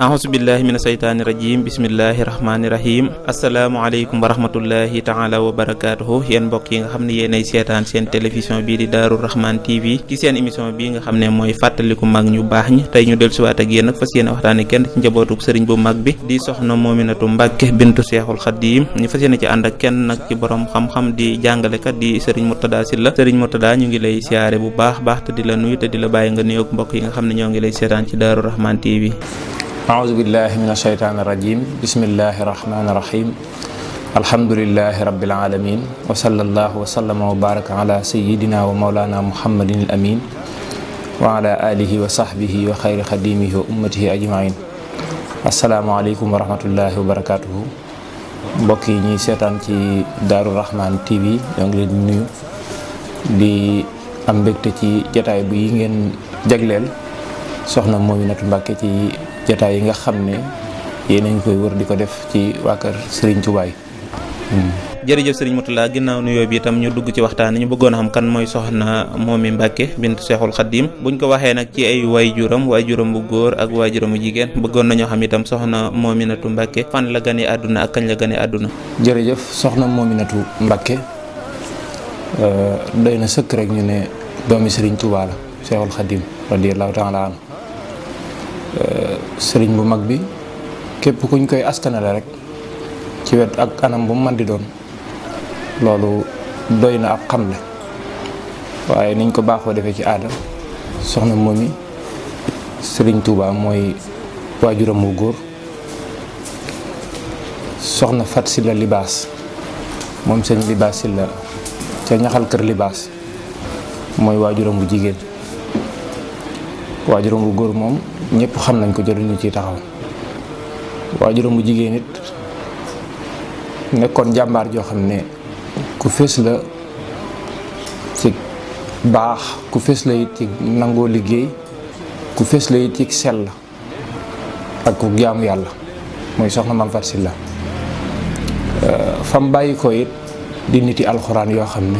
ahousubillahi mina seytaani rajim bismillahi rahmaani rahim asalaamaaleykum wa rahmatullahi taala wa barakatuhu yéen mbokk yi nga xam ne yéenay seetaan seen télévision bii di Daaru Rahman TV ci seen émission bii nga xam ne mooy fàttaliku mag ñu baax ñi tey ñu dellusiwaat ak yéen nag fas yéene waxtaane kenn ci njabootuk sëriñ bu mag bi di soxna Mominatou Mbacke bintu Seexul Xadiim ñu fas yéene ci ànd ak kenn nag ci borom xam-xam di jàngalekat di sëriñ Murtada Sylla sëriñ Murtada ñu ngi lay siyaare bu baax te di la nuyu te di la bàyyi nga nuyoog mbokk yi nga xam ne ñoo ngi lay seetaan ci Daaru Rahman TV. أعوذ بالله من الشيطان الرجيم بسم الله الرحمن الرحيم الحمد لله رب العالمين وصلى الله وسلم وبارك على سيدنا ومولانا محمد الأمين وعلى آله وصحبه وخير خديمه وأمته أجمعين السلام عليكم ورحمة الله وبركاته mbokk yi ñuy seetaan ci Daaru Rahman TV ñoo ngi leen di nuyu di am mbégte ci jataay bu yi ngeen jagleel soxna Mominatou Mbacke ci jataay yi nga xam ne yéen a ngi koy wër di ko def ci waa kër Serigne Touba yi. jërëjëf Serigne Mourtada ginnaaw nuyoo bi itam ñu dugg ci waxtaan ñu bëggoon a xam kan mooy soxna Momi Mbacke bintu Seexul Xadiim buñ ko waxee nag ci ay waajuram bu góor ak waajuram bu jigéen bëggoon nañoo xam itam soxna Mominatou Mbacke fan la gane àdduna ak kañ la gane àdduna. jërëjëf soxna Mominatou Mbacke doy na sëkk rek ñu ne doomi Serigne Touba la Seexul Xadiim radiyallahu taala anhu sëriñ bu mag bi képp kuñ koy askanale rek ci wet ak anam bu mu mën di doon loolu doy na ab xamle waaye niñ ko baaxoo defee ci aada soxna Momi sëriñ Touba mooy waajuram bu góor soxna Fat Sylla Libaas moom sëñ Libaas Sylla ca ñaxal kër Libaas mooy waajuram bu jigéen waajuram bu góor moom ñëpp xam nañ ko jëruñu ci taxaw waajuram bu jigéen it nekkoon jàmbaar joo xam ne ku fés la ci baax ku fés la it ci nangoo liggéey ku fés la it ci sell ak ku jaamu yàlla mooy soxna Mame Fat Sylla fam bàyyi ko it di niti alxuraan yoo xam ne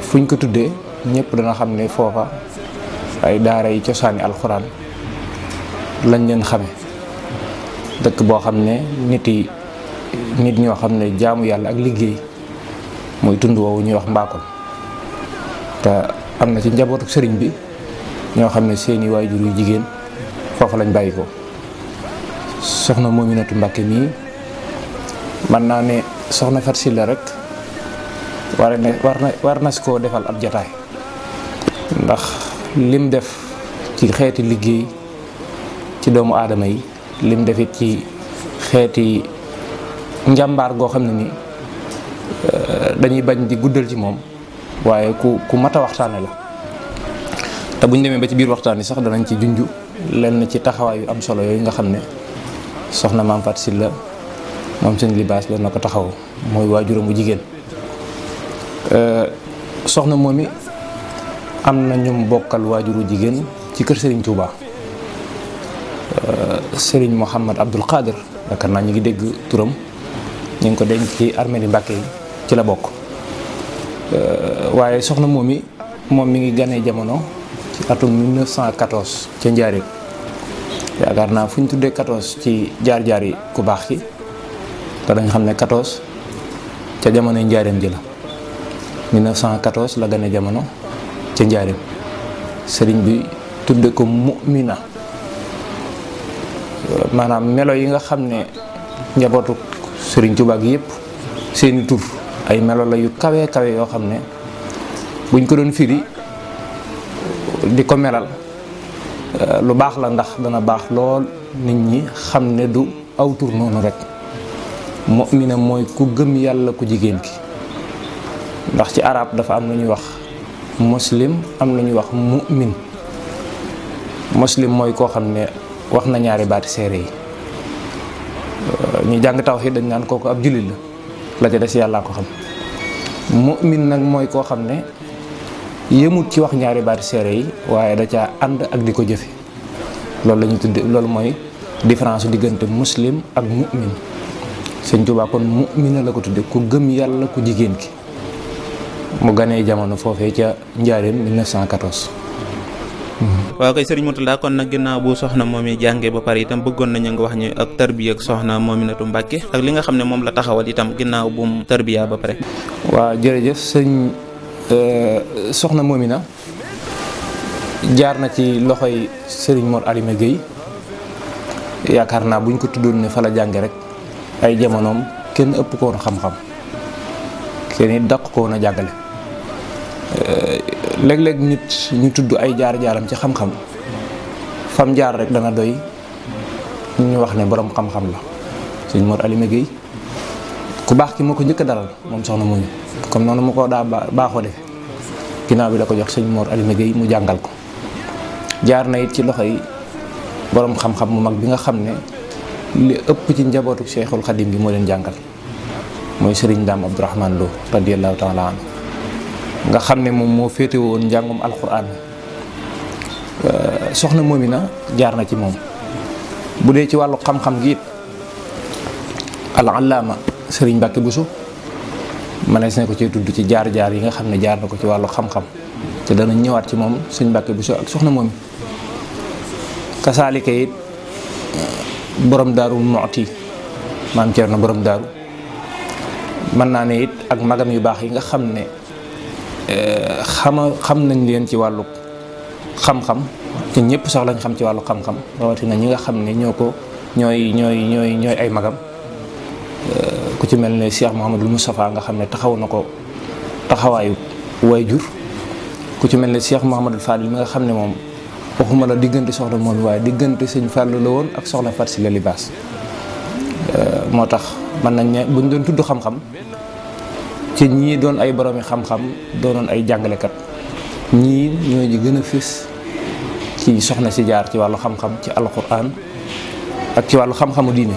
fuñ ko tuddee ñëpp dana xam ne foofa ay daara yi cosaani alxuraan lañ leen xame dëkk boo xam ne nit ñoo xam ne jaamu yàlla ak liggéey mooy tund woowu ñuy wax Mbakol te am na ci njabootu sëriñ bi ñoo xam ne seeni waajur yu jigéen foofu lañ bàyyi ko soxna Mominatou Mbacke mii mën naa ne soxna Fat Sylla rek war na si koo defal ab jataay ndax lim def ci xeeti liggéey ci doomu aadama yi lim defit ci xeeti njàmbaar goo xam ne ni dañuy bañ di guddal ci moom waaye ku mat a waxtaane la te buñ demee ba ci biir waxtaan yi sax danañ ci junj lenn ci taxawaay yu am solo yooyu nga xam ne soxna Mame Fat Sylla moom seen libaas la na ko taxaw mooy waajuram bu jigéen soxna Momi am na ñum bokkal waajuru jigéen ci kër Serigne Touba Serigne Mouhamad Abdoul Khadir yaakaar naa ñu ngi dégg turam ñu ngi ko denc ci armée di Mbàkke yi ci la bokk waaye soxna Momi moom mi ngi ganee jamono ci atum 1914 ca Njaaréem yaakaar naa fu ñu tuddee 14 ci jaar-jaar yi ku baax ki te dañ xam ne 14 ca jamono Njaaréem ji la 1914 la ganee jamono ca Njaaréem sëriñ bi tudde ko Mumina maanaam melo yi nga xam ne njabootu sëriñ Tuubaa gi yëpp seeni tur ay melo la yu kawe yoo xam ne buñ ko doon firi di ko melal lu baax la ndax dana baax lool nit ñi xam ne du aw tur noonu rek Mumina mooy ku gëm yàlla ku jigéen ki ndax ci arab dafa am lu ñuy wax muslim am lu ñuy wax mu'min muslim mooy koo xam ne wax na ñaari baati seere yi ñu jàng tawhiid dañ naan kooku ab jullit la ca des yàllaa ko xam mu'min nag mooy koo xam ne yëmut ci wax ñaari baati seere yi waaye da caa ànd ak di ko jëfe loolu la ñu tudde loolu mooy différence diggante muslim ak mu'min sëñ Tuubaa kon mu'mina la ko tudde ku gëm yàlla ku jigéen ki. mu ganee jamono foofee ca Njaaréem 1914. waaw kay sëriñ Mourtada kon nag ginnaaw bu soxna moom yi jàngee ba pare itam bëggoon nañu nga wax ñu ak tarbiya ak soxna Mominatou Mbacke ak li nga xam ne moom la taxawal itam ginnaaw bu mu tarbiya ba pare. waaw jërëjëf sëñ soxna Momina jaar na ci loxoy sëriñ Mor Alima Guèye yaakaar naa buñ ko tuddoon ne fa la jànge rek ay jamonoom kenn ëpp ko woon xam-xam kenn it daq ko woon a jàngale. léeg-léeg nit ñu tudd ay jaar-jaaram ci xam-xam fam jaar rek dana doy ñu wax ne borom xam-xam la. sëñ Mor Alima Guèye ku baax ki moo ko njëkk a dalal moom soxna Momi comme noonu mu ko daa baaxoo defe ginnaaw bi la ko jox sëñ Mor Alima Guèye mu jàngal ko. jaar na it ci loxo yi borom xam-xam mu mag bi nga xam ne li ëpp ci njabootu Cheikhul Khadim bi moo leen jàngal mooy Serigne Dame Abdourahmane Lo radiyallahu taala anhu nga xam ne moom moo féete woon njàngum alquran soxna Momina jaar na ci moom. bu dee ci wàllu xam-xam gi it al-allaama Serigne Mbacke Bousso mënees na ko ci tudd ci jaar-jaar yi nga xam ne jaar na ko ci wàllu xam-xam te dana ñëwaat ci moom Serigne Mbacke Bousso ak soxna Momi. kasaalika it borom daaru Muxti maam Cerno borom daaru mën naa ne it ak magam yu baax yi nga xam ne xam nañ leen ci wàllu xam-xam te ñëpp sax lañ xam ci wàllu xam-xam rawatina ñi nga xam ne ñooy ay magam ku ci mel ne Cheikh Mouhamadul Moustapha nga xam ne taxaw na ko taxawaayu waajur ku ci mel ne Cheikh Mouhamadul Fadil mi nga xam ne moom waxuma la diggante soxna moom waaye diggante sëñ Fallou la woon ak soxna Fatou Sylla Libaas moo tax mën nañ ne buñ doon tudd xam-xam ci ñii doon ay boroomi xam-xam doonoon ay jàngalekat ñii ñoo ji gën a fés ci soxna si jaar ci wàllu xam-xam ci alquran ak ci wàllu xam-xamu diine.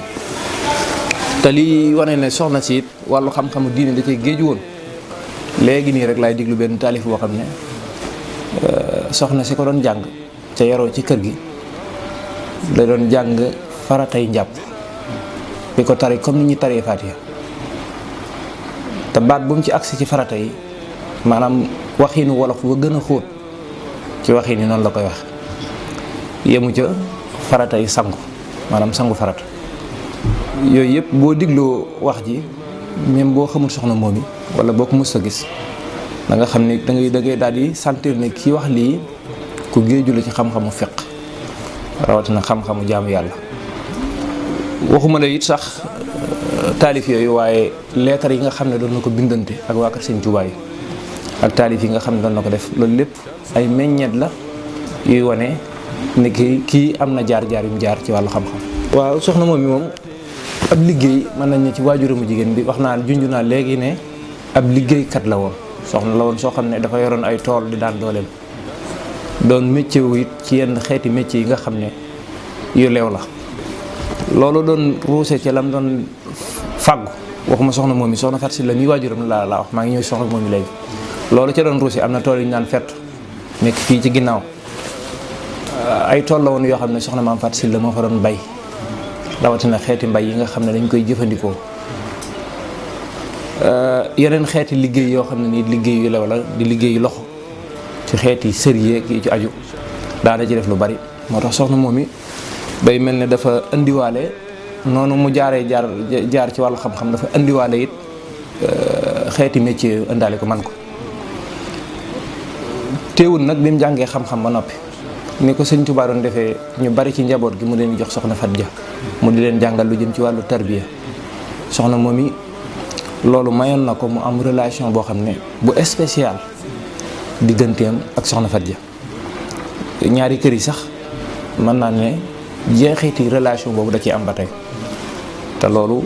te lii wane ne soxna si it wàllu xam-xamu diine da cay géeju woon léegi nii rek laay diglu benn taalif boo xam ne soxna si ko doon jàng ca yaroo ci kër gi da doon jàng faratay njàpp bi ko tari comme ni ñu taree Faatiha te baat bu mu ci agsi ci farata yi maanaam waxiinu wolof ba gën a xóot ci waxiin yi noonu la koy wax yemu ca farata yi sangu maanaam sangu farata yooyu yëpp boo digloo wax ji même boo xamul soxna Momi wala boo ko mës a gis da nga xam ne da ngay daal di sentir ne kii wax lii ku géeju la ci xam-xamu fiq rawatina xam-xamu jaamu yàlla. waxuma la it sax taalif yooyu waaye leetar yi nga xam ne doon na ko bindante ak waa kër Sëñ Tuubaa yi ak taalif yi nga xam ne doon na ko def loolu lépp ay meññeet la yuy wane ne kii am na jaar-jaar yu mu jaar ci wàllu xam-xam. waaw soxna Momi moom ab liggéey mën nañ ne ci waajuramu jigéen bi wax naa junj naa léegi ne ab liggéeykat la woon soxna la woon soo xam ne dafa yoroon ay tool di daan dooleem doon métier wu it ci yenn xeeti métier yi nga xam ne yu leew la. loolu doon ruuse ci lam doon fàggu waxuma soxna Momi soxna Fatou Sylla mi waajuram laa wax maa ngi ñëw soxna Momi léegi loolu ca doon ruuse am na tool yu ñu daan fett nekk fii ci ginnaaw ay tool la woon yoo xam ne soxna maam Fatou Sylla moo fa doon bay rawatina xeeti mbay yi nga xam ne dañ koy jëfandikoo yeneen xeeti liggéey yoo xam ne nii liggéey yu lew la di liggéey yu loxo ci xeeti sër yeeg yi ci aju daana ci def lu bari moo tax soxna Momi day mel ne dafa indiwaale noonu mu jaar ci wàllu xam-xam dafa indiwaale it xeeti métier indaale ko man ko teewul nag bi mu jàngee xam-xam ba noppi ni ko Sëñ Tuubaa doon defee ñu bari ci njaboot gi mu leen di jox soxna Fat Ja mu di leen jàngal lu jëm ci wàllu tarbiya soxna Momi loolu mayoon na ko mu am relation boo xam ne bu spécial digganteem ak soxna Fat Ja ñaari kër yi sax mën naa ne jeexiti relation boobu da ciy am ba tey te loolu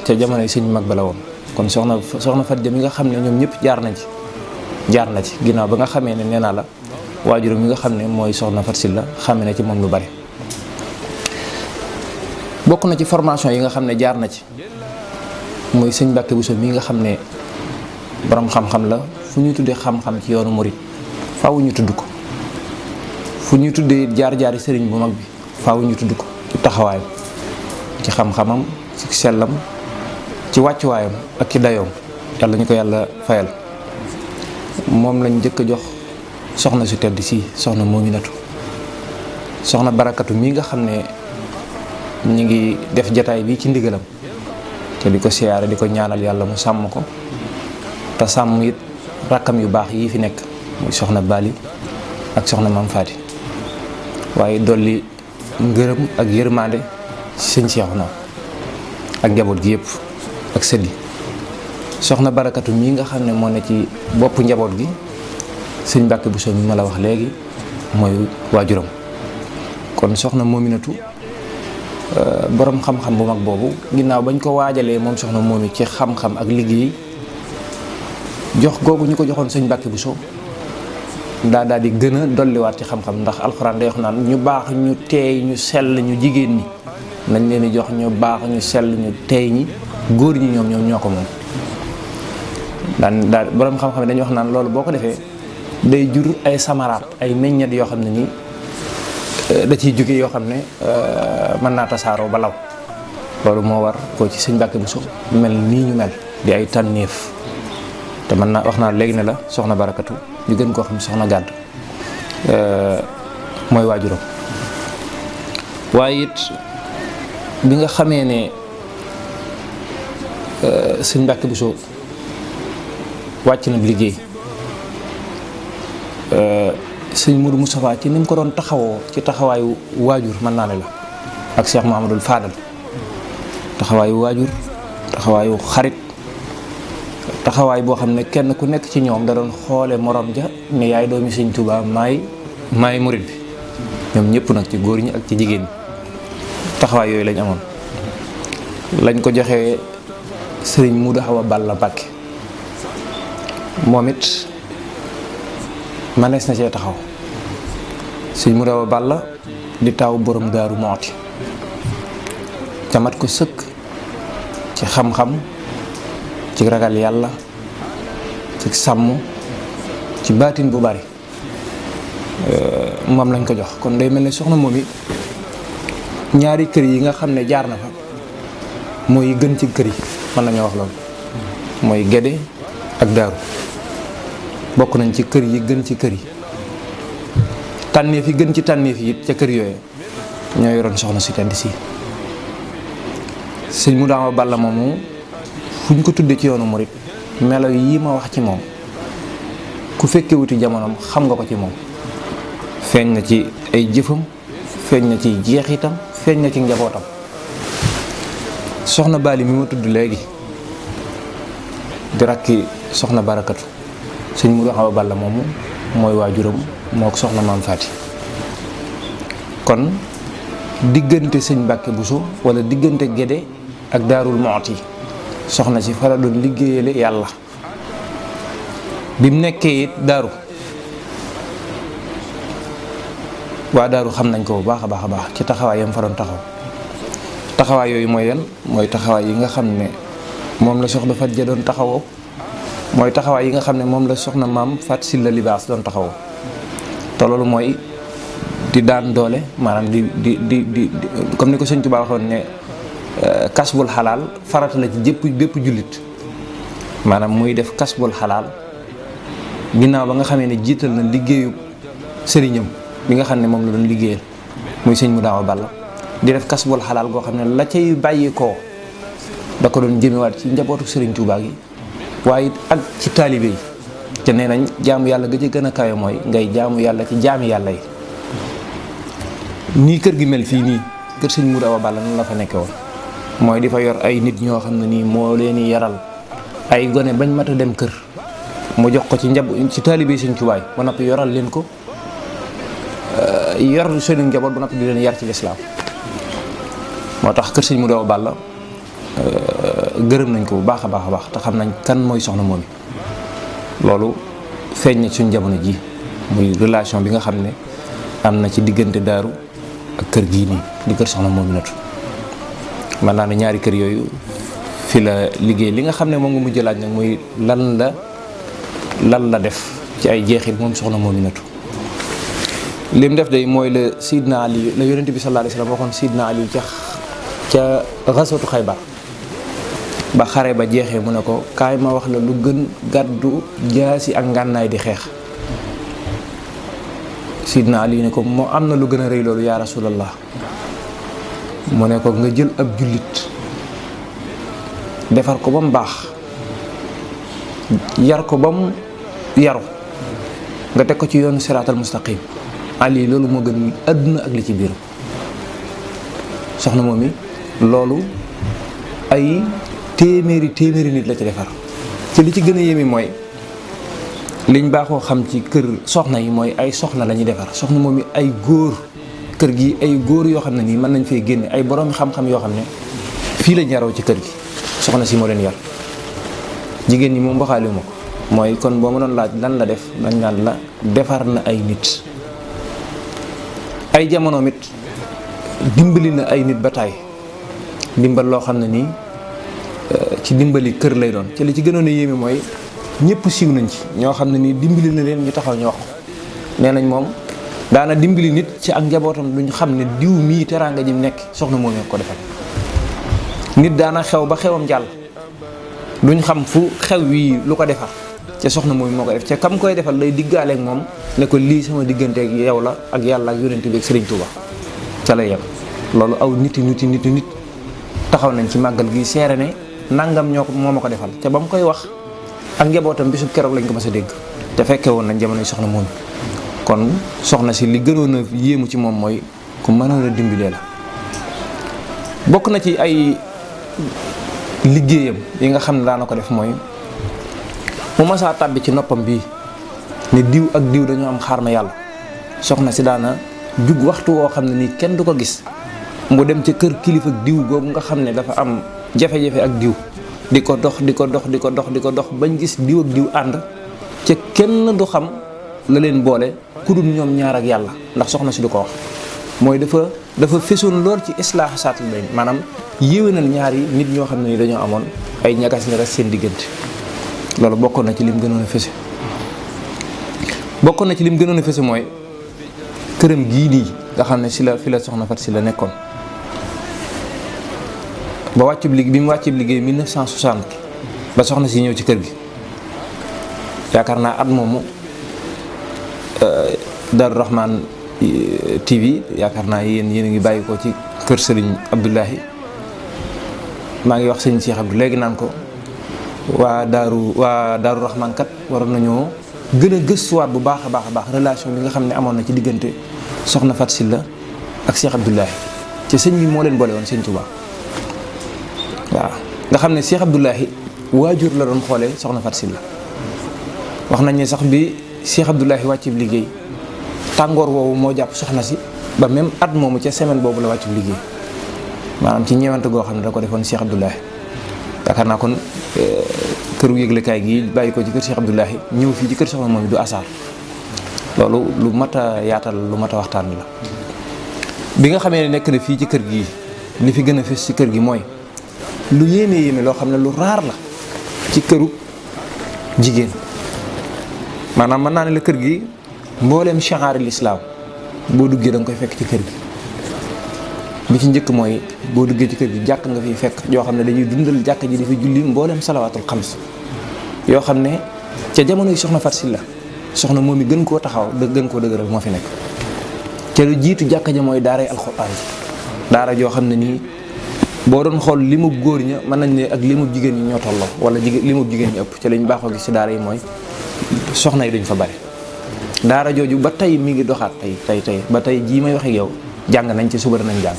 ca jamonoy sëñ mag ba la woon kon soxna Fat Ja mi nga xam ne ñoom ñëpp jaar na ci ginnaaw ba nga xamee ne nee naa la waajuram mi nga xam ne mooy soxna Fatou Sylla xame na ci moom lu bari bokk na ci formation yi nga xam ne jaar na ci mooy sëñ Mbàkke Bousso mi nga xam ne borom xam-xam la fu ñu tuddee xam-xam ci yoonu murit faaw ñu tudd ko fu ñu tuddee jaar-jaari sëriñ bu mag bi faaw ñu tudd ko ci taxawaayam ci xam-xamam ci sellam ci wàccuwaayam ak ci dayoom yàlla ñu ko yàlla fayal. moom lañ njëkk a jox soxna su tedd si soxna Mominatu soxna Barakatu mii nga xam ne ñi ngi def jataay bi ci ndigalam te di ko siyaare di ko ñaanal yàlla mu sàmm ko te sàmm it rakkam yu baax yii fi nekk muy soxna Bali ak soxna Mam Faati waaye dolli ngërëm ak yërmande ci sëñ Seexuna ak njaboot gi yëpp ak sëddi soxna Barakatu mii nga xam ne moo ne ci bopp njaboot gi sëñ Mbàkke Buso mi ma la wax léegi mooy waajuram kon soxna Mominatu borom xam-xam bu mag boobu ginnaaw bañ ko waajalee moom soxna Momi ci xam-xam ak liggéey jox googu ñu ko joxoon sëñ Mbàkke Buso daal di gën a dolliwaat ci xam-xam ndax alxuraan day wax naan ñu baax ñu teey ñu sell ñu jigéen ñi nañ leen di jox ñu baax ñu sell ñu teey ñi góor ñi ñoom ñoo ko moom. daal borom xam-xam dañuy wax naan loolu boo ko defee day jur ay samaraat ay meññet yoo xam ne nii da ciy jóge yoo xam ne mën naa tasaaroo ba law loolu moo war koo ci sëñ Mbàkke Buso mel nii ñu mel di ay tànneef te mën naa wax naa léegi ne la soxna Barakatu ñu gën koo xam soxna Gàdd mooy waajuram waaye it bi nga xamee ne sëñ Mbàkke Buso wàcc na liggéey sëñ Mourou Moustapha ci ni mu ko doon taxawoo ci taxawaayu waajur mën naa ne la ak Cheikh Mouhamadul Fadal taxawaayu waajur taxawaayu xarit taxawaay boo xam ne kenn ku nekk ci ñoom da doon xoole morom ja ne yaay doomi sëñ Tuubaa maay murit bi ñoom ñëpp nag ci góor ñi ak ci jigéen ñi taxawaay yooyu lañ amoon lañ ko joxee sëriñ Muudu Awa Balla Mbàkke moom it manees na cee taxaw sëriñ Muudu Awa Balla di taaw borom Daaru Mooti tamat ko sëkk ci xam-xam ci ragal yàlla ci sàmm ci baatin bu bari moom lañ ko jox kon day mel ne soxna moom yi ñaari kër yi nga xam ne jaar na fa mooy gën ci kër yi mën nañoo wax loolu mooy Gédé ak Daaru bokk nañ ci kër yi gën ci kër yi tànneef yi gën ci tànneef yi it ca kër yooyu ñoo yoroon soxna si tedd si sëñ Muudu Awa Balla moomu fu ñu ko tuddee ci yoonu murit melo yi ma wax ci moom ku fekke wuti jamonoom xam nga ko ci moom feeñ na ci ay jëfam feeñ na ci jeexitam feeñ na ci njabootam soxna Bali mi ma tudd léegi di rakki soxna Barakatu sëñ Muudu Awa Balla moomu mooy waajuram moo ko soxna Maam Faati kon diggante sëñ Mbàkke Buso wala diggante Gédé ak Daarul Mooti soxna si fa la doon liggéeyale yàlla bi mu nekkee it daaru waa daaru xam nañ ko bu baax a baax ci taxawaay yam fa doon taxawaay yooyu mooy yan mooy taxawaay yi nga xam ne moom la soxna Fat Ja doon taxawoo mooy taxawaay yi nga xam ne moom la soxna Maam Fat Silla Libaas doon taxawoo te loolu mooy di daan doole maanaam di comme ni ko sëñ Tuubaa waxoon ne kasbul xalaal farata la ci bépp jullit maanaam muy def kasbul xalaal ginnaaw ba nga xamee ne jiital na liggéeyu sëriñam bi nga xam ne moom la doon liggéeyal muy sëñ Muudu Awa Balla di def kasbul xalaal goo xam ne la cay bàyyi koo da ko doon jëmewaat ci njabootu sëriñ Tuubaa gi waaye ak ci taalibe yi te nee nañ jaamu yàlla ga ci gën a kawe mooy ngay jaamu yàlla ci jaami yàlla yi nii kër gi mel fii nii kër sëñ Muudu Awa Balla nan la fa nekke woon mooy di fa yor ay nit ñoo xam ne nii moo leen di yaral ay gone bañ mat a dem kër mu jox ko ci taalibe sëñ Tuubaa ba noppi yoral leen ko yor seen njaboot ba noppi di leen yar ci lislaam moo tax kër sëñ Muudu Awa Balla gërëm nañ ko bu baax a baax te xam nañ kan mooy soxna moom loolu feeñ na suñ jamono ji muy relation bi nga xam ne am na ci diggante daaru ak kër gii nii di kër soxna Mominatu man naa ne ñaari kër yooyu fi la liggéey li nga xam ne moom nga mujj laaj nag muy lan la def ci ay jeexit moom soxna Mominatu lim def day mooy la Sidna Ali la yonent bi sallallahu alayhi wasallam waxoon Sidna Ali ca ca xaswatu Xaybar ba xare ba jeexee mu ne ko kaay ma wax la lu gën gàddu jaasi ak ngànnaay di xeex. Sidna Ali ne ko moo am na lu gën a rëy loolu yaa rasulallah. mu ne ko nga jël ab jullit defar ko ba mu baax yar ko ba mu yaru nga teg ko ci yoonu siraatal mustaqim. Ali loolu moo gën àdduna ak li ci biiram. soxna moom mi loolu ay téeméeri nit la ci defar. ci li ci gën a yéeme mooy liñ baaxoo xam ci kër soxna yi mooy ay soxna la ñuy defar. soxna moom mi ay góor kër gi ay góor yoo xam ne nii mën nañ fee génne ay borom xam-xam yoo xam ne fii lañ yaroo ci kër gi. soxna si moo leen yar. jigéen ñi moom waxaale ma ko mooy kon boo ma doon laaj lan la def dañ naan la defar na ay nit. ay jamonoom it dimbali na ay nit ba taay dimbal loo xam ne nii ci dimbali kër lay doon. ci li ci gënoon a yéeme mooy ñëpp siiw nañ ci ñoo xam ne nii dimbali na leen ñu taxaw ñu wax ko. nee nañ moom daana dimbali nit ci ak njabootam duñ xam ne diw mii teraanga ji mu nekk soxna moom ko defal. nit daana xew ba xewam jàll duñ xam fu xew wii lu ko defar ca soxna moom moo ko def ca kam koy defal lay diggaaleeg moom ne ko lii sama digganteeg yow la ak yàlla ak yonent bi ak Sëriñ Tuuba ca lay yem. loolu aw nit taxaw nañ ci màggal gi seere ne nangam ñoo ko moo ma ko defal te ba mu koy wax ak njabootam bisub keroog lañ ko mas a dégg te fekke woon nañ jamonoy soxna moom. kon soxna si li gënoon a yéemu ci moom mooy ku mënoon a dimbilee la. bokk na ci ay liggéeyam yi nga xam ne daana ko def mooy mu masaa tàbbi ci noppam bii ne diw ak diw dañoo am xaar ma yàlla. soxna si daana jug waxtu woo xam ne nii kenn du ko gis mu dem ca kër kilifa diw googu nga xam ne dafa am jafe-jafe ak diw di ko dox bañ gis diw ak diw ànd ca kenn du xam la leen boole ku dul ñoom ñaar ak yàlla. ndax soxna si du ko wax mooy dafa fesoon lool ci islaax saatul bayn maanaam yéwénal ñaari nit ñoo xam ne ni dañoo amoon ay ñagas seen diggante. loolu bokkoon na ci lim gënoon a fese. bokkoon na ci lim gënoon a fese mooy këram gii nii nga xam ne fi la soxna Fat Sylla nekkoon ba bi mu wàccub liggéey 1960 ba soxna si ñëw ci kër gi. yaakaar naa at moomu Darou Rahman TV yaakaar naa yéen a ngi bàyyi ko ci kër Serigne Abdoulahi maa ngi wax sëñ Cheikh Abdou léegi naan ko waa Darou Rahman kat waroon nañoo gën a gëstuwaat bu baax a baax relation bi nga xam ne amoon na ci diggante soxna Fat Sylla ak Cheikh Abdoulahi ci sëñ bi moo leen boole woon sëñ Touba. waaw nga xam ne Cheikh Abdoulahi waajur la doon xoolee soxna Fat Sylla. wax nañ ne sax bi Cheikh Abdoulahi wàccib liggéey tàngoor woowu moo jàpp soxna si ba même at moomu ca semaine boobu la wàccib liggéey maanaam ci ñeewante goo xam ne da ko defoon Cheikh Abdoulahi. yaakaar naa kon këru yëglekaay gi bàyyi ko ci kër Cheikh Abdoulahi ñëw fii ci kër soxna moom du asaar. loolu lu mat a yaatal lu mat a waxtaan la. bi nga xamee ne nekk na fii ci kër gi li fi gën a fës ci kër gi mooy lu yéeme loo xam ne lu raar la ci këru jigéen. maanaam mën naa ne la kër gi mbooleem shahaari lislaam boo duggee da nga koy fekk ci kër gi. bi ci njëkk mooy boo duggee ci kër gi jàkk nga fiy fekk yoo xam ne dañuy dundal jàkk ji di fi julli mbooleem salawaatul xams yoo xam ne ca jamono yi soxna Fat Sylla soxna moom mi gën koo taxaw gën koo dëgëral moo fi nekk. ca lu jiitu jàkka ja mooy daaray alxuraan ji daara joo xam ne nii boo doon xool limub góor ña mën nañ ne ak limub jigéen ñi ñoo tolloo wala limub jigéen ñi ëpp ca lañ baaxoo gis ci daara yi mooy soxna yi duñ fa bari. daara jooju ba tey mi ngi doxaat tey ba tey jii may wax ak yow jàng nañ ci suba danañ jàng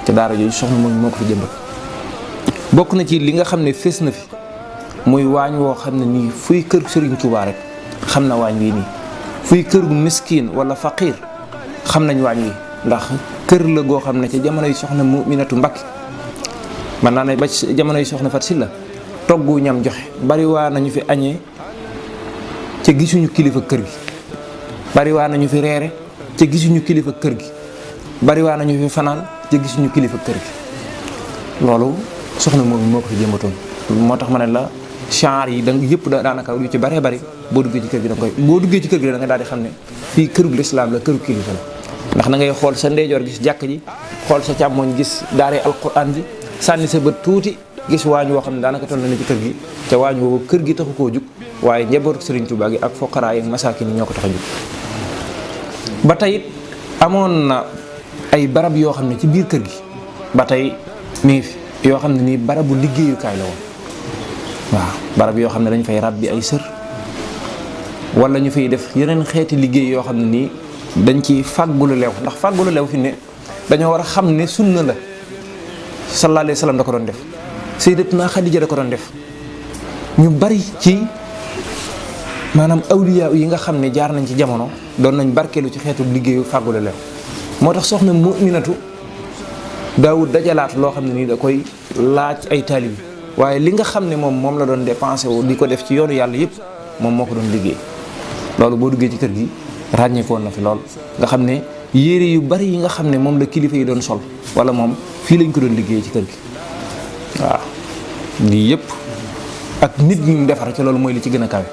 te daara jooju soxna moom moo ko fi jëmbat. bokk na ci li nga xam ne fés na fi muy waañ woo xam ne nii fuy kër Serigne Touba rek xam na waañ wi nii fuy kër gu miskin wala faqir xam nañ waañ wi ndax kër la goo xam ne ca jamono yi soxna Muminatu Mbakke man naa ne ba jamono yi soxna Fat Sylla toggu ñam joxe bari waa nañu fi añee ca gisuñu kilifa kër gi bari waa nañu fi reere ca gisuñu kilifa kër gi bari waa nañu fi fanaan ca gisuñu kilifa kër gi. loolu soxna moom moo ko fi jëmbatoon moo tax ma ne la genre yi da yëpp daanaka yu ci baree bari boo duggee ci kër gi da nga daal di xam ne fii kërug lislaam la kërug kilifa la ndax na ngay xool sa ndeyjoor gis jàkk ji xool sa càmmoñ gis daaree alquran ji sànni sa bët tuuti gis waañ woo xam ne daanaka toll na ci kër gi te waañ woowu kër gi taxu koo jug waaye njabootu Serigne Touba gi ak foqaraa yi ak masaakin yi ñoo ko tax a jug. ba tey amoon na ay barab yoo xam ne ci biir kër gi ba tey mi ngi fi yoo xam ne nii barabu liggéeyukaay la woon waaw barab yoo xam ne dañ fay ràbbi ay sër wala ñu fiy def yeneen xeeti liggéey yoo xam ne nii dañ ci fàggulu leew ndax fàggulu leew fi ne dañoo war a xam ne sunna la sallallahu alayhi wa sallam da ko doon def sayyidatuna Xadija da ko doon def ñu bari ci maanaam awliya yi nga xam ne jaar nañ ci jamono doon nañ barkeelu ci xeetu liggéeyu fàggulu leew moo tax soxna Muminatu daawud dajalaat loo xam ne nii da koy laaj ay taalibi waaye li nga xam ne moom la doon dépensé wu di ko def ci yoonu yàlla yëpp moom moo ko doon liggéey loolu boo duggee ci kër gi ràññeekoon na fi lool nga xam ne yére yu bari yi nga xam ne moom la kilifa yi doon sol wala moom fii lañ ko doon liggéey ci kër gi waaw lii yëpp ak nit ñu defar ci loolu mooy li ci gën a kawe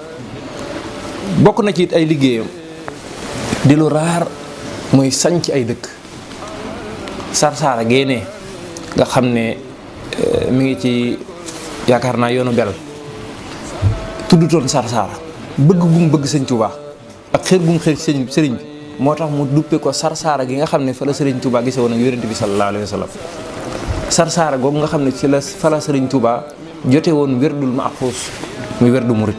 bokk na ci it ay liggéeyam di lu raar muy sanc ay dëkk Sarsara génnee nga xam ne mi ngi ci yaakaar naa yoonu bel tuddutoon Sarsara bëgg gum bëgg sëñ Touba ak xër gum xër sëriñ bi moo tax mu duppe ko Sarsara gi nga xam ne fa la sëriñ Touba gise woon ak yonent bi sallallahu alayhi wa sallam Sarsara googu nga xam ne ci la fa la sëriñ Touba jote woon werdul maxfuus muy werdu murit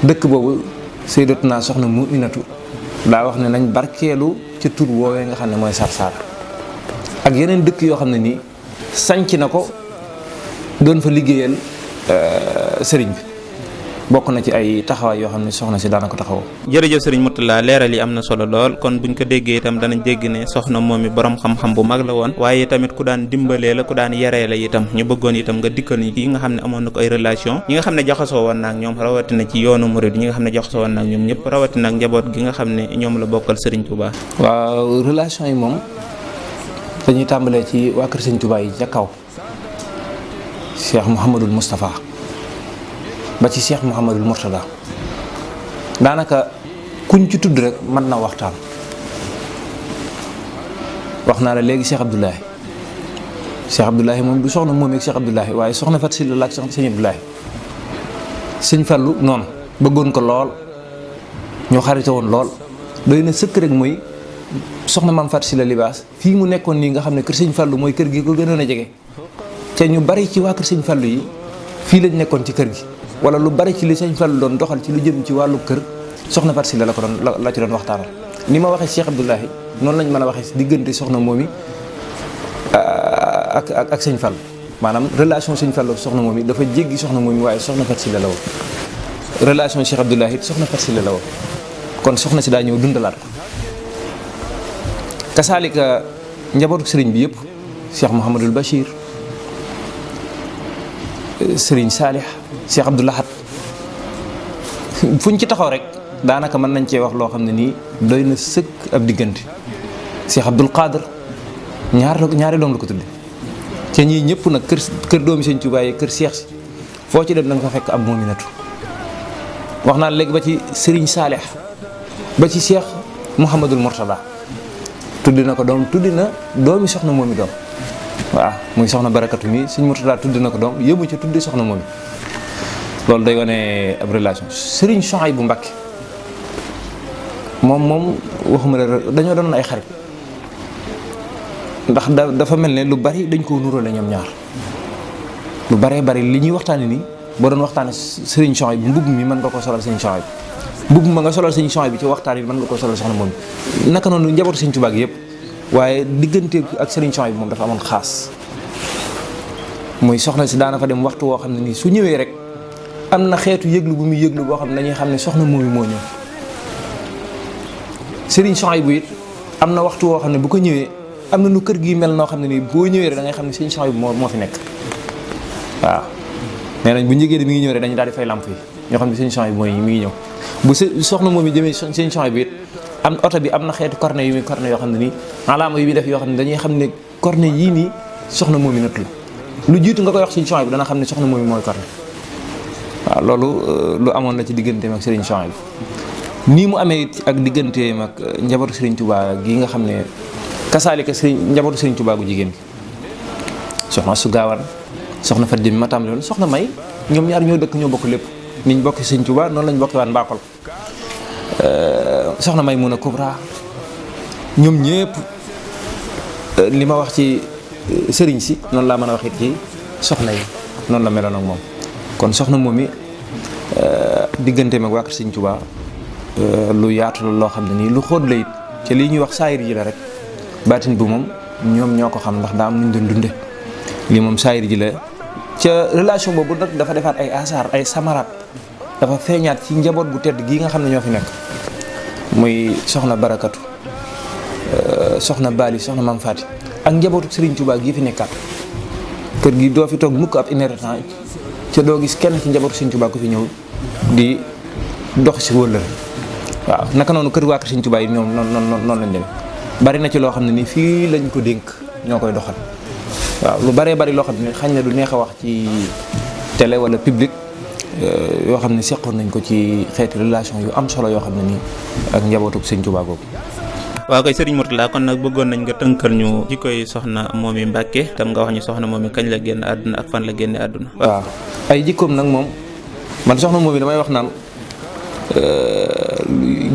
dëkk boobu sayyidatuna soxna Muminatu daa wax ne nañ barkeelu ci tur woowee nga xam ne mooy Sarsara ak yeneen dëkk yoo xam ne nii sanc na ko doon fa liggéeyal sëriñ bi bokk na ci ay taxawaay yoo xam ne soxna si daana ko taxawoo. jërëjëf sëriñ Mourtalla leeral yi am na solo lool kon buñ ko déggee itam danañ dégg ne soxna moom mi borom xam-xam bu mag la woon waaye tamit ku daan dimbalee la ku daan yaree la itam ñu bëggoon itam nga dikkal ñi yi nga xam ne amoon na ko ay relation ñi nga xam ne jaxasoo woon naak ñoom rawatina ci yoonu murid ñi nga xam ne jaxasoo woon naak ñoom ñëpp rawatina ak njaboot gi nga xam ne ñoom la bokkal sëriñ Touba. waaw relation yi moom dañuy tàmbalee ci waa kër sëriñ Touba yi ca kaw Cheikh Mouhamadul Moustapha ba ci Cheikh Mouhamadul Mourtada daanaka kuñ ci tudd rek mën na waxtaan wax naa la léegi Cheikh Abdoulahi moom du soxna moom ak Cheikh Abdoulahi waaye soxna Fat Sylla la ak soxna sëñ Abdoulahi sëñ Fallu noonu bëggoon ko lool ñoo xarite woon lool doy na sëkk rek mooy soxna maam Fat Sylla libaas fii mu nekkoon nii nga xam ne kër sëñ Fallu mooy kër gi ko gënoon a jege te ñu bari ci waa kër sëñ Fallu yi fii lañ nekkoon ci kër gi wala lu bari ci li sëñ Fallu doon doxal ci lu jëm ci wàllu kër soxna Fat Sylla la ko doon la ci doon waxtaanal ni ma waxee Cheikh Abdoulahi noonu lañ mën a waxee diggante soxna moomi ak sëñ Fallu maanaam relation sëñ Fallu soxna moomi dafa jéggi soxna moomi waaye soxna Fat Sylla la woon relation Cheikh Abdoulahi it soxna Fat Sylla la woon kon soxna si daa ñëw dundalaat ko kasaalika njabootu sëriñ bi yëpp Cheikh Mouhamadul Bachir sëriñ Saalih Cheikh Abdou Lahad fuñ ci taxaw rek daanaka mën nañ cee wax loo xam ne nii doy na sëkk ab diggante Cheikh Abdoul Qadir ñaari doom la ko tudde te ñii ñëpp nag kër doomi sëñ Tuubaa yi kër Cheikh si foo ci dem da nga fa fekk ab Muminatu wax naa léegi ba ci sëriñ Saalih ba ci Cheikh Mouhamadul Mourtada tuddi na ko doom tuddi na doomi soxna moomi doom waaw muy soxna barakatu mi sëñ Mourtada tuddi na ko doom yëmu ca tuddi soxna moomi loolu day wane ab relation sëriñ Souhaïbou Mbacké moom waxuma la dañoo doon ay xarit ndax dafa mel ne lu bari dañ koo nuróole ñoom ñaar lu baree bari li ñuy waxtaane nii boo doon waxtaane sëriñ Souhaïbou mbubb mi mën nga ko solal sëriñ Souhaïbou mbubb ma nga solal sëriñ Souhaïbou bi ci waxtaan bi mën nga ko solal soxna moom naka noonu njabootu sëriñ Tuubaa gi yëpp waaye diggante ak sëriñ Souhaïbou moom dafa amoon xaas muy soxna si daana fa dem waxtu woo xam ne nii su ñëwee rek am na xeetu yëglu bu muy yëglu boo xam ne dañuy xam ne soxna moomi moo ñëw sëriñ Souhaïbou it am na waxtu woo xam ne bu ko ñëwee am na nu kër gi mel noo xam ne nii boo ñëwee rek da ngay xam ne sëriñ Souhaïbou moo fi nekk waaw nee nañ bu njëgee mi ngi ñëw rek dañu daal di fay lamp yi ñoo xam ne sëriñ Souhaïbou mooy mi ngi ñëw bu soxna moom yi jëmee sëriñ Souhaïbou it am oto bi am na xeetu corne yu muy corne yoo xam ne nii alaama yu muy def yoo xam ne dañuy xam ne corne yii nii soxna moomi nat lu jiitu nga koy wax sëriñ Souhaïbou dana xam ne soxna moomi mooy corne waaw loolu lu amoon la ci digganteem ak sëriñ Souhaïbou nii mu amee ak digganteem ak njabootu sëriñ Touba gi nga xam ne kasaalika njabootu Sëriñ Tuubaa gu jigéen gi soxna su gaawaan soxna Fatou Diop ma tàmbali woon soxna May ñoom ñaar ñoo dëkk ñoo bokk lépp niñ bokki Sëriñ Tuubaa noonu lañ bokki waan Mbakol soxna May mun a Kubra ñoom ñëpp li ma wax ci sëriñ si noonu laa mën a wax it ci soxna yi noonu la meloon ak moom kon soxna moom mi digganteem ak waa kër Sëriñ Tuubaa lu yaatu la loo xam ne nii lu xóot la it ci lii ñuy wax saayir ji la rek baatin bu moom ñoom ñoo ko xam ndax daa am nuñ doon dunde lii moom saayir ji la ca relation boobu nag dafa defaat ay asaar ay samaraat dafa feeñaat ci njaboot gu tedd gii nga xam ne ñoo fi nekk muy soxna Barakatu soxna Bali soxna Mam Faati ak njabootu Sëriñ Tuubaa gii fi nekkaat kër gi doo fi toog mukk ab une heure de temps ca doo gis kenn ci njabootu Sëriñ Tuubaa ku fi ñëw di dox si wëllëre waaw naka noonu kër waa kër Sëriñ Tuubaa yi ñoom noonu lañ demee bari na ci loo xam ne nii fii lañ ko dénk ñoo koy doxal waaw lu baree bari loo xam ne xañ na du neex a wax ci télé wala public yoo xam ne seqoon nañ ko ci xeeti relation yu am solo yoo xam ne nii ak njabootu Sëriñ Tuubaa googu. waaw kay Serigne Mourtalla kon nag bëggoon nañ nga tënkal ñu jikkoy soxna Momy Mbacké tam nga wax ñu soxna Momy kañ la génn àdduna ak fan la génne àdduna. waaw ay jikkoom nag moom man soxna Momy damay wax naan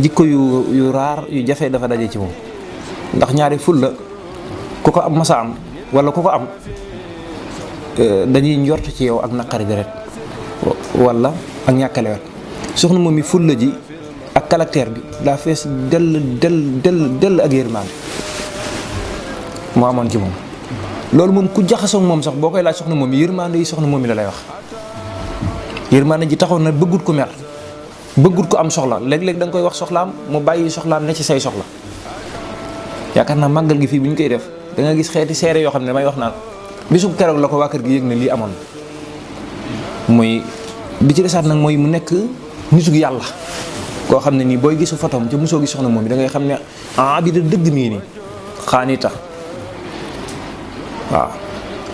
jikko yu raar yu jafe dafa daje ci moom ndax ñaari ful la ku ko am masa am wala ku ko am dañuy njort ci yow ak naqari deret wala ak ñàkkalewet soxna Momy ful la ji ak caractère bi daa fees dell ak yërmande moo amoon ci moom loolu moom ku jaxasoo moom sax boo koy laaj soxna Momy yërmande yi soxna Momy la lay wax yërmande ji taxoon na bëggut ko mer bëggut ko am soxla léeg-léeg da nga koy wax soxlaam mu bàyyi soxlaam ne ci say soxla yaakaar naa màggal gi fii bu ñu koy def da nga gis xeeti seere yoo xam ne may wax naan bisub keroog la ko waa kër gi yëg ne lii amoon muy bi ci desaat nag mooy mu nekk nitug yàlla koo xam ne nii booy gisu fotoom ca mosoo gis soxna Momy da ngay xam ne bi da dëgg mii nii xaanita waaw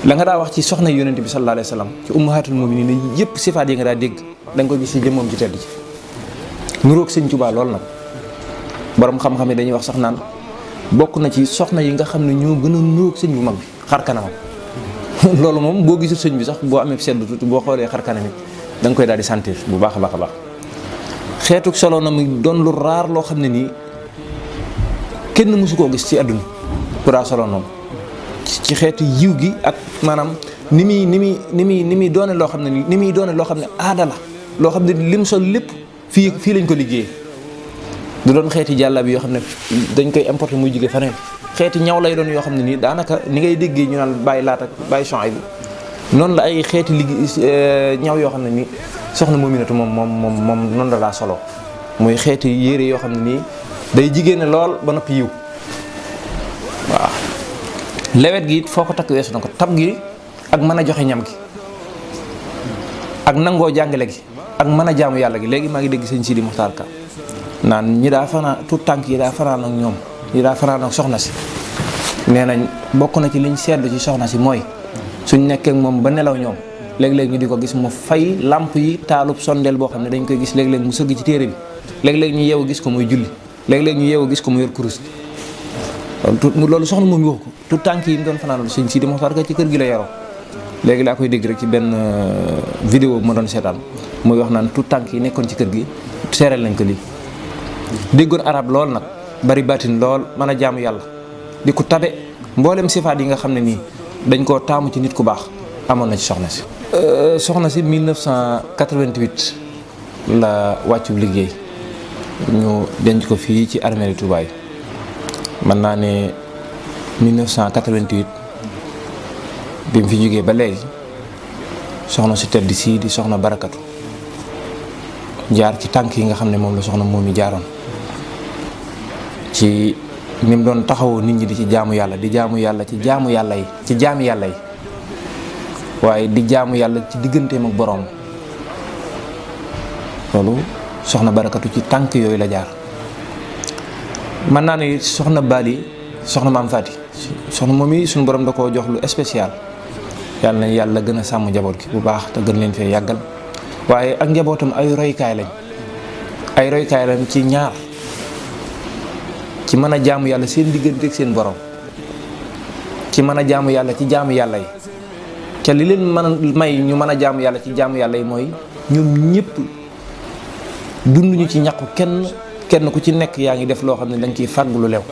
la nga daa wax ci soxna yonent bi sallallahu alayhi wa sallam ci ummahatul mu'minin yëpp sifaat yi nga daa dégg da nga ko gis ci jëmmoom ci tedd ci nuroog Sëriñ Tuubaa lool nag borom xam-xam yi dañuy wax sax naan bokk na ci soxna yi nga xam ne ñoo gën a nuroog sëñ bu mag bi xar kanamam loolu moom boo gisul sëñ bi sax boo amee seddu tuuti boo xoolee xar kanam it da nga koy daal di sentir bu baax a baax a baax xeetuk solo na mu doon lu raar loo xam ne nii kenn mësu koo gis ci àdduna ku daa solo noonu ci xeetu yiw gi ak maanaam ni muy doone loo xam ne ni muy doone loo xam ne aada la loo xam ne lim sol lépp fii lañ ko liggéeyee du doon xeeti jàlla bi yoo xam ne dañ koy importer muy jóge faneen xeeti ñaw lay doon yoo xam ne nii daanaka ni ngay déggee ñu naan bàyyi laat ak bàyyi champs bi noonu la ay xeeti liggéey ñaw yoo xam ne nii soxna Mominatu moom noonu la daa solo muy xeeti yére yoo xam ne nii day jigéene lool ba noppi yiw waaw lewet gi it foo ko takk weesu na ko tab gi ak mën a joxe ñam gi ak nangoo jàngale gi ak mën a jaamu yàlla gi léegi maa ngi dégg sëñ Sidi Muxtaar Ka naan ñi daa fanaan tout tànk yi daa fanaan ak ñoom ñi daa fanaan ak soxna si nee nañ bokk na ci liñ seetlu ci soxna si mooy suñ nekkee moom ba nelaw ñoom léeg-léeg ñu di ko gis mu fay lamp yi taalub sondeel boo xam ne dañ koy gis léeg-léeg mu sëgg ci téere bi léeg-léeg ñu yeewu gis ko muy julli léeg-léeg ñu yeewu gis ko mu yor kurus loolu soxna moom wax ko tout tànk yi mu doon fanaanal sëñ Sidi Muxtaar Ka ci kër gi la yaroo léegi laa koy dégg rek ci benn vidéo bu ma doon seetaan muy wax naan tout tànk yi nekkoon ci kër gi seereel nañ ko lii déggoon arab lool nag bari baatin lool mën a jaamu yàlla di ko tabe mboolem sifaat yi nga xam ne nii dañ koo taamu ci nit ku baax amoon na ci soxna si soxna si 1988 la wàccu liggéey ñu denc ko fii ci armée Touba yi mën naa ne 1988 bi mu fi jógee ba léegi soxna si tedd sii di soxna Barakatu jaar ci tànk yi nga xam ne moom la soxna Momy jaaroon ci ni mu doon taxawoo nit ñi di ci jaamu yàlla di jaamu yàlla ci jaamu yàlla yi ci jaami yàlla yi waaye di jaamu yàlla ci digganteem ak boroom loolu soxna Barakatu ci tànk yooyu la jaar mën naa ne soxna Bali soxna Maam Faati soxna Momy suñu borom da koo jox lu spécial yàlla na yàlla gën a sàmm njaboot gi bu baax te gën leen fee yàggal waaye ak njabootam ay roykaay lañ ci ñaar ci mën a jaamu yàlla seen diggante ak seen borom ci mën a jaamu yàlla ci jaamu yàlla yi ca li leen mën a may ñu mën a jaamu yàlla ci jaamu yàlla yi mooy ñoom ñëpp dunduñu ci ñàkku kenn ku ci nekk yaa ngi def loo xam ne dañ ciy fàggu lu lew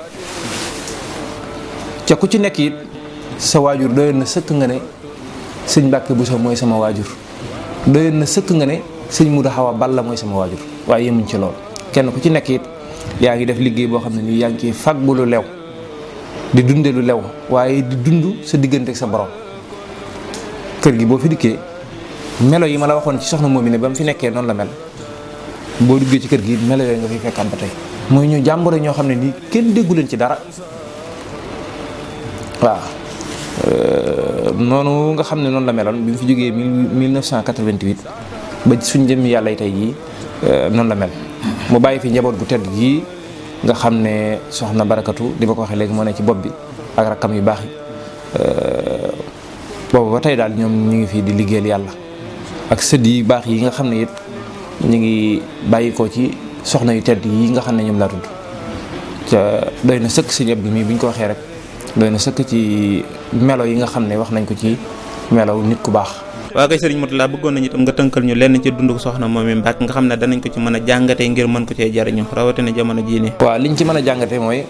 ca ku ci nekk it sa waajur doyoon na sëkk nga ne sëñ Mbàkke Buso mooy sama waajur doyoon na sëkk nga ne sëñ Mudu Xawa Balla mooy sama waajur waaye yemuñ ci lool kenn ku ci nekk it yaa ngi def liggéey boo xam ne nii yaa ngi ciy fàggu lu lew di dunde lu lew waaye di dund sa diggante ak sa borom kër gi boo fi dikkee melo yi ma la waxoon ci soxna Momy ne ba mu fi nekkee noonu la mel boo duggee ci kër gi melo yooyu nga fi fekkaat ba tey mooy ñu jàmbure ñoo xam ne nii kenn déggu leen ci dara waaw noonu nga xam ne noonu la meloon bi mu fi jógee 1988 ba suñ jëm yàlla tey jii noonu la mel mu bàyyi fi njaboot gu tedd gii nga xam ne soxna Barakatu di ma ko waxee léegi moo ne ci bopp bi ak rakkam yu baax yi boobu ba tey daal ñoom ñu ngi fii di liggéeyal yàlla ak sët yi baax yi nga xam ne it ñu ngi bàyyi ko ci soxna yu tedd yi nga xam ne ñoom laa tudd ca doy na sëkk sëñ Abdou mii bu ñu ko waxee rek doy na sëkk ci melo yi nga xam ne wax nañ ko ci melo nit ku baax. waa kay sëriñ Mourtalla bëggoon nañu itam nga tënkal ñu lenn ci dund soxna Momy Mbacke nga xam ne danañ ko ci mën a jàngatee ngir mën ko cee jariñu rawatina jamono jii nii. waaw liñ ci mën a jàngatee mooy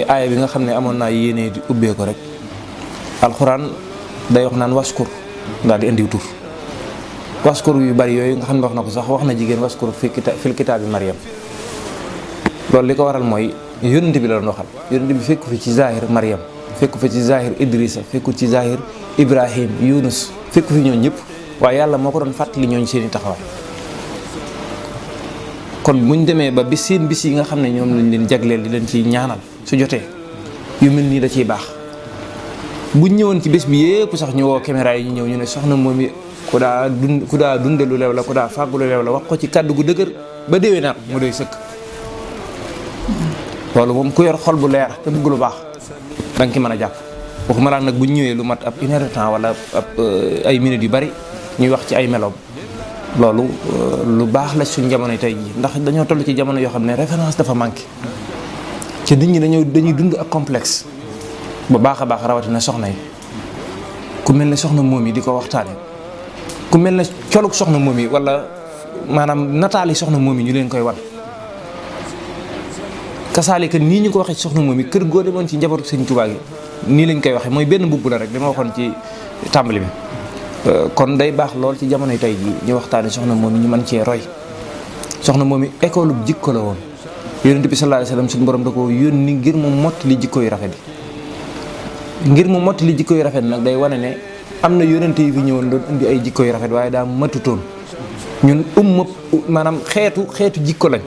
aaya bi nga xam ne amoon naa yéene di ubbee ko rek alxuraan day wax naan waskur daal di indiw tur waskur yu bari yooyu nga xam ne wax na ko sax wax na jigéen waskur fil kitaabi Maryam loolu li ko waral mooy yónnent bi la doon waxal yónnent bi fekku fi ci zahir Maryam fekku fi ci zahir Idrissa fekku ci zahir Ibrahim Yunus fekku fi ñooñ ñëpp waaye yàlla moo ko doon fàttali ñooñ seeni taxawaay kon buñ demee ba bis seen bis yi nga xam ne ñoom lañ leen jagleel di leen ci ñaanal su jotee yu mel nii da ciy baax buñ ñëwoon ci bés bi yépp sax ñu woo caméra yi ñu ñëw ñu ne soxna Momy ku daa dunde lu leew la ku daa fàggu lu leew la wax ko ci kàddu gu dëgër ba déwee naat mu doy sëkk loolu moom ku yor xol bu leer te bëgg lu baax da nga ki mën a jàpp waxuma laa nag bu ñu ñëwee lu mat ab 1 heure de temps wala ab ay minutes yu bari ñuy wax ci ay meloom loolu lu baax la suñ jamono tey jii ndax dañoo toll ci jamono yoo xam ne référence dafa manqué ci nit ñi dañuy dund ak complexe bu baax a baax rawatina soxna yi ku mel ne soxna Momy di ko waxtaane ku mel ne colug soxna Momy wala maanaam nataali soxna Momy ñu leen koy wan kasaalika nii ñu ko waxee ci soxna Momy kër goo demoon ci njabootu Sëñ Tuubaa gi nii lañ koy waxee mooy benn mbubb la rek li ma waxoon ci tàmbali bi kon day baax lool ci jamonoy tey jii ñu waxtaane soxna Momy ñu mën cee roy soxna Momy école bu jikko la woon yonent bi sallallahu alayhi wasallam suñu borom da ko yónni ngir mu mottali jikko yu rafet yi ngir mu mottali jikko yu rafet nag day wane ne am na yonent yi fi ñëwoon doon indi ay jikko yu rafet waaye daa matutoon ñun maanaam xeetu jikko lañ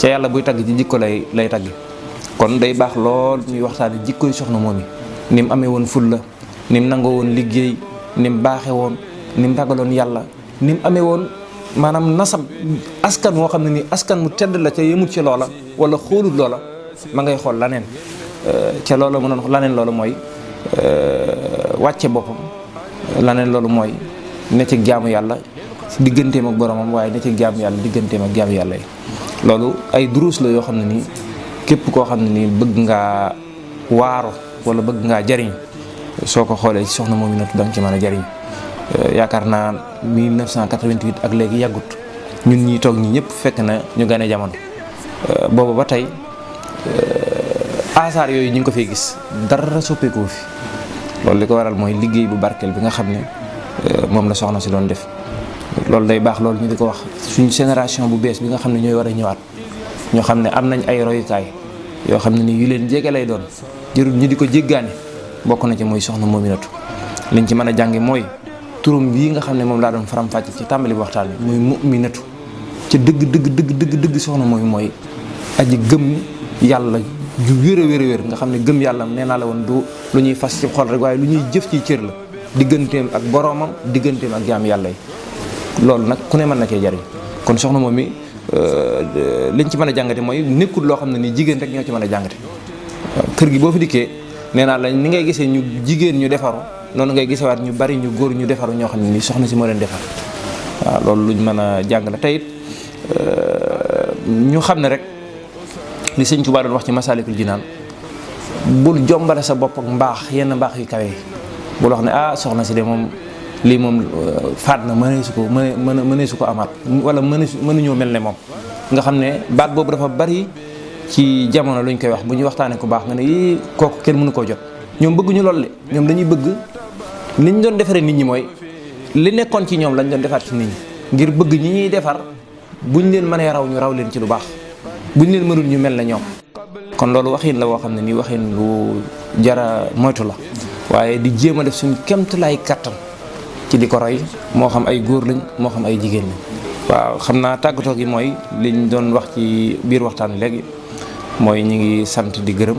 ca yàlla buy tagg ci jikko lay tagg kon day baax lool ñuy waxtaane jikko yu soxna Momy ni mu amee woon fulla ni mu nangoo woon liggéey ni mu baaxe woon ni mu ragaloon yàlla ni mu amee woon maanaam nasab askan moo xam ne nii askan mu tedd la ca yemut ci loola wala xoolut loola ma ngay xool laneen ca loola mu doon laneen loolu mooy wàcce boppam laneen loolu mooy ne ci jaamu yàlla digganteem ak boromam waaye ne ci jaamu yàlla digganteem ak jaamu yàlla yi loolu ay duruus la yoo xam ne nii képp koo xam ne nii bëgg ngaa waaro wala bëgg ngaa jariñ soo ko xoolee ci soxna Momy nag danga ci mën a jariñ yaakaar naa 1988 ak léegi yàggut ñun ñi toog ñi ñëpp fekk na ñu gane jamono boobu ba tey asaar yooyu ñu ngi ko fay gis dara soppeeku fi loolu li ko waral mooy liggéey bu barkeel bi nga xam ne moom la soxna si doon def loolu day baax loolu ñu di ko wax suñu génération bu bees bi nga xam ne ñooy war a ñëwaat ñoo xam ne am nañ ay royukaay yoo xam ne ni yu leen jege lay doon jërul ñu di ko jéggaane bokk na ci mooy soxna Momy liñ ci mën a jàngi mooy turam bii nga xam ne moom laa doon faram-fàcce ci tàmbali bi waxtaan bi muy mu'minatu ca dëgg soxna Momy mooy aji gëm yàlla ju wér nga xam ne gëm yàlla nee naa la woon du lu ñuy fas ci xol rek waaye lu ñuy jëf ci cër la digganteem ak boroomam digganteem ak jaam yàlla yi loolu nag ku ne mën na cee jariñ kon soxna Momy liñ ci mën a jàngate mooy nekkul loo xam ne nii jigéen rek ñoo ci mën a jàngate kër gi boo fi dikkee nee naa la ni ngay gisee ñu jigéen ñu defaru noonu ngay gisewaat ñu bari ñu góor ñu defaru ñoo xam ne nii soxna si moo leen defar waaw loolu luñ mën a jàng la tey it ñu xam ne rek li Sëñ Tuubaa doon wax ci Masaalikul Jinaan bul jombale sa bopp ak mbaax yenn mbaax yu kawe yi bul wax ne soxna si de moom lii moom faat na mëneesu ko amaat wala mënuñoo mel ne moom. nga xam ne baat boobu dafa bari ci jamono luñ koy wax bu ñuy waxtaanee ku baax nga ne kooku kenn mënu koo jot. ñoom bëgguñu lool de ñoom dañuy bëgg liñ doon defaree nit ñi mooy li nekkoon ci ñoom lañ doon defaat ci nit ñi ngir bëgg ñi ñuy defar buñ leen mënee raw ñu raw leen ci lu baax buñ leen mënul ñu mel na ñoom. kon loolu waxin la woo xam ne nii waxin lu jara moytu la waaye di jéem a def suñ kemtalaay kattan ci di ko roy moo xam ay góor lañ moo xam ay jigéen lañ. waaw xam naa tàggatoo gi mooy liñ doon wax ci biir waxtaan léegi mooy ñi ngi sant di gërëm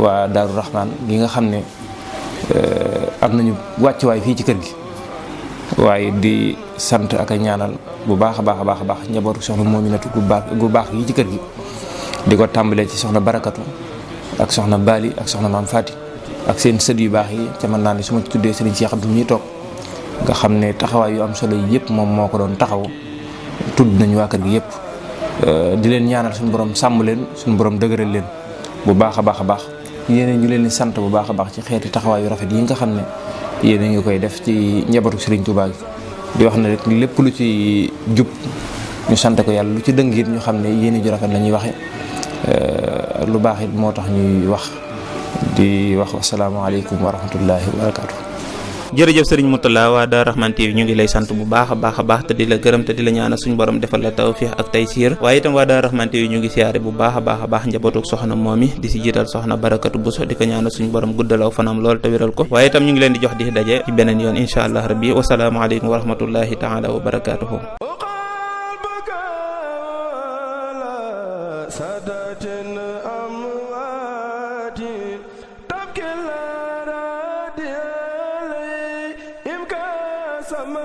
waa Daaru Rahman gi nga xam ne am nañu wàccuwaay fii ci kër gi waaye di sant ak a ñaanal bu baax a baax njabootu soxna Moominatu gu baax gi ci kër gi di ko tàmbalee ci soxna Barakatu ak soxna Bali ak soxna Maam Fati ak seen sët yu baax yi ca mën naa ne su ma ci tuddee Serigne Cheikh Abdou ñuy toog nga xam ne taxawaay yu am solo yi yëpp moom moo ko doon taxaw tudd nañu waa kër gi yëpp di leen ñaanal suñu borom sàmm leen suñu borom dëgëral leen bu baax a baax yéen ñu leen di sant bu baax a baax ci xeeti taxawaay yu rafet yi nga xam ne yéen a ngi koy def ci njabootu Serigne Touba gi di wax ne rek lépp lu ci jub ñu sant ko yàlla lu ci dëng it ñu xam ne yéen ju rafet la ñuy waxe lu baax it moo tax ñuy wax di wax wasalaamaaleykum wa rahmatullahi wa barakaatu. jërëjëf Serigne Moutalla waa Daaru Rahman TV ñu ngi lay sant bu baax a baax te di la gërëm te di la ñaanal suñu borom defal la tawfiix ak taysiir waaye itam waa Daaru Rahman TV ñu ngi siyaare bu baax a baax njabootuk soxna moomi di si jiital soxna Barakatu Buso di ko ñaanal suñu borom guddalaw fanam lool te wéral ko waaye itam ñu ngi leen di jox di daje ci beneen yoon incha allah rabbi wasalaamu aleykum wa rahmatullahi taala wa barakaatuhu. sama